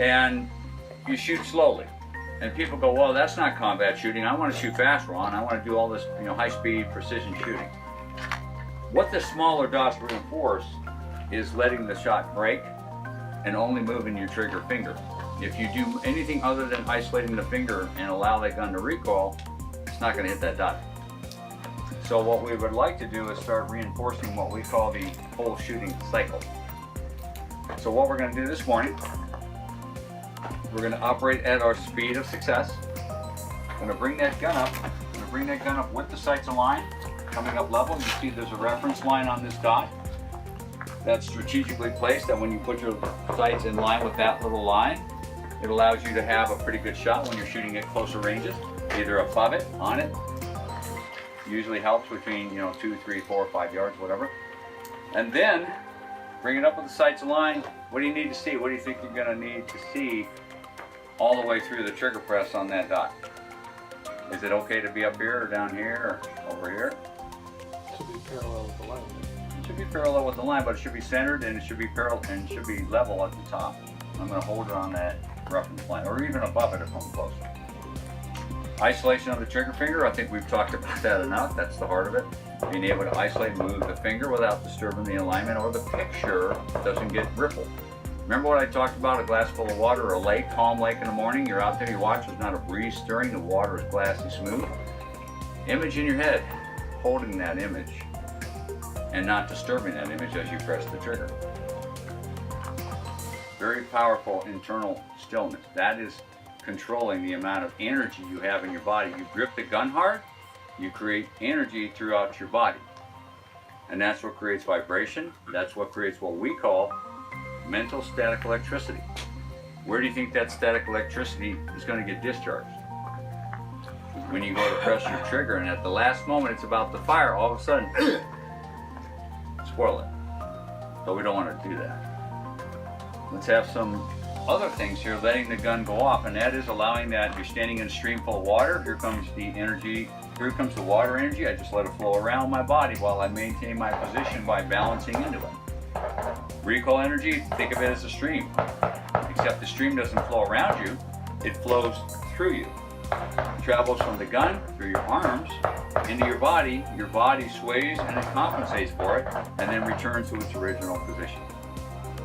and you shoot slowly. And people go, well, that's not combat shooting. I want to shoot fast, Ron. I want to do all this, high-speed precision shooting. What the smaller dots reinforce is letting the shot break and only moving your trigger finger. If you do anything other than isolating the finger and allow that gun to recoil, it's not going to hit that dot. So what we would like to do is start reinforcing what we call the full shooting cycle. So what we're going to do this morning, we're going to operate at our speed of success. I'm going to bring that gun up. I'm going to bring that gun up with the sights aligned, coming up level. You see there's a reference line on this dot that's strategically placed, that when you put your sights in line with that little line, it allows you to have a pretty good shot when you're shooting at closer ranges, either above it, on it. Usually helps between 2, 3, 4, 5 yards, whatever. And then bring it up with the sights aligned. What do you need to see? What do you think you're going to need to see all the way through the trigger press on that dot? Is it okay to be up here or down here or over here? It should be parallel with the line. It should be parallel with the line, but it should be centered and it should be parallel and it should be level at the top. I'm going to hold it on that reference line, or even above it if I'm close. Isolation of the trigger finger, I think we've talked about that enough. That's the heart of it. Being able to isolate and move the finger without disturbing the alignment, or the picture doesn't get rippled. Remember what I talked about, a glass full of water or a lake, calm lake in the morning, you're out there, you watch, there's not a breeze stirring, the water is glassy smooth. Image in your head, holding that image and not disturbing that image as you press the trigger. Very powerful internal stillness. That is controlling the amount of energy you have in your body. You grip the gun hard, you create energy throughout your body. And that's what creates vibration. That's what creates what we call mental static electricity. Where do you think that static electricity is going to get discharged? When you go to press your trigger and at the last moment it's about to fire, all of a sudden, spoil it. So we don't want to do that. Let's have some other things here, letting the gun go off, and that is allowing that. You're standing in a stream full of water, here comes the energy, here comes the water energy. I just let it flow around my body while I maintain my position by balancing into it. Recoil energy, think of it as a stream, except the stream doesn't flow around you, it flows through you. It travels from the gun, through your arms, into your body sways and it compensates for it, and then returns to its original position.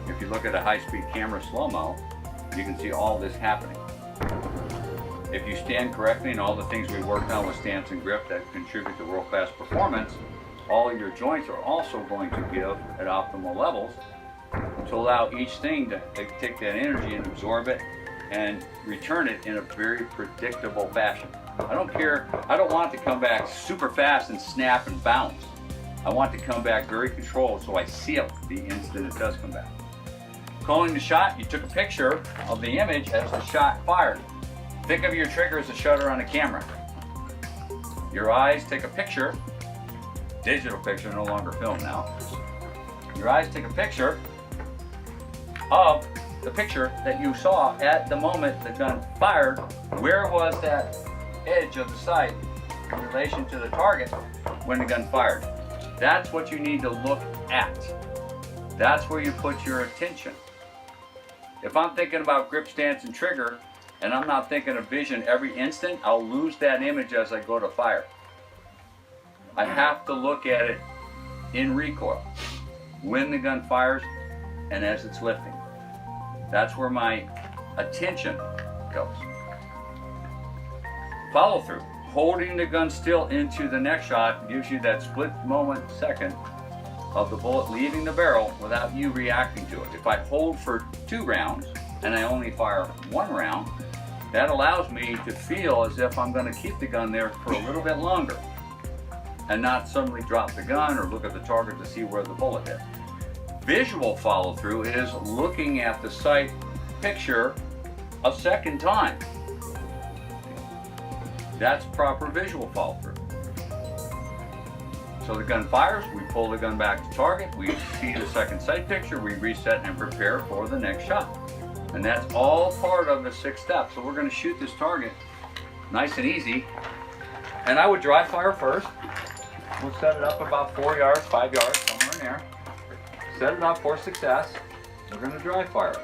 If you look at a high-speed camera slow-mo, you can see all this happening. If you stand correctly and all the things we worked on with stance and grip that contribute to world-class performance, all of your joints are also going to give at optimal levels to allow each thing to take that energy and absorb it and return it in a very predictable fashion. I don't care, I don't want it to come back super fast and snap and bounce. I want it to come back very controlled so I see it the instant it does come back. Calling the shot, you took a picture of the image as the shot fired. Think of your trigger as a shutter on a camera. Your eyes take a picture, digital picture, no longer film now. Your eyes take a picture of the picture that you saw at the moment the gun fired. Where was that edge of the sight in relation to the target when the gun fired? That's what you need to look at. That's where you put your attention. If I'm thinking about grip, stance, and trigger, and I'm not thinking of vision every instant, I'll lose that image as I go to fire. I have to look at it in recoil, when the gun fires and as it's lifting. That's where my attention goes. Follow through. Holding the gun still into the next shot gives you that split moment second of the bullet leaving the barrel without you reacting to it. If I hold for 2 rounds and I only fire 1 round, that allows me to feel as if I'm going to keep the gun there for a little bit longer and not suddenly drop the gun or look at the target to see where the bullet hit. Visual follow through is looking at the sight picture a second time. That's proper visual follow through. So the gun fires, we pull the gun back to target, we see the second sight picture, we reset and prepare for the next shot. And that's all part of the 6 steps. So we're going to shoot this target nice and easy. And I would dry fire first. We'll set it up about 4 yards, 5 yards, somewhere in there. Set it up for success. We're going to dry fire.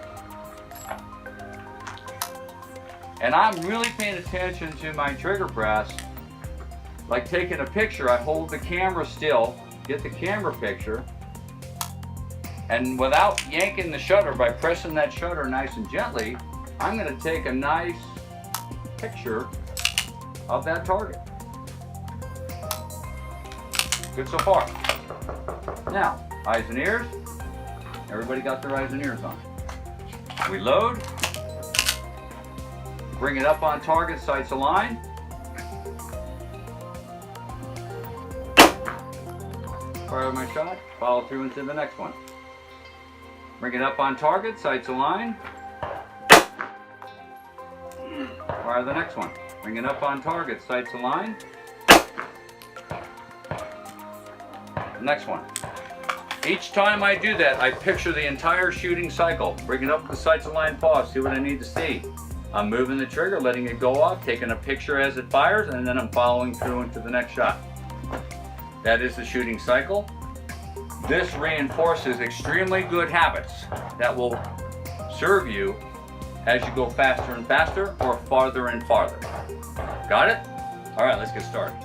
And I'm really paying attention to my trigger press. Like taking a picture, I hold the camera still, get the camera picture, and without yanking the shutter, by pressing that shutter nice and gently, I'm going to take a nice picture of that target. Good so far. Now, eyes and ears. Everybody got their eyes and ears on. We load. Bring it up on target, sights aligned. Fire my shot, follow through into the next one. Bring it up on target, sights aligned. Fire the next one. Bring it up on target, sights aligned. Next one. Each time I do that, I picture the entire shooting cycle. Bring it up with the sights aligned, pause, see what I need to see. I'm moving the trigger, letting it go off, taking a picture as it fires, and then I'm following through into the next shot. That is the shooting cycle. This reinforces extremely good habits that will serve you as you go faster and faster or farther and farther. Got it? All right, let's get started.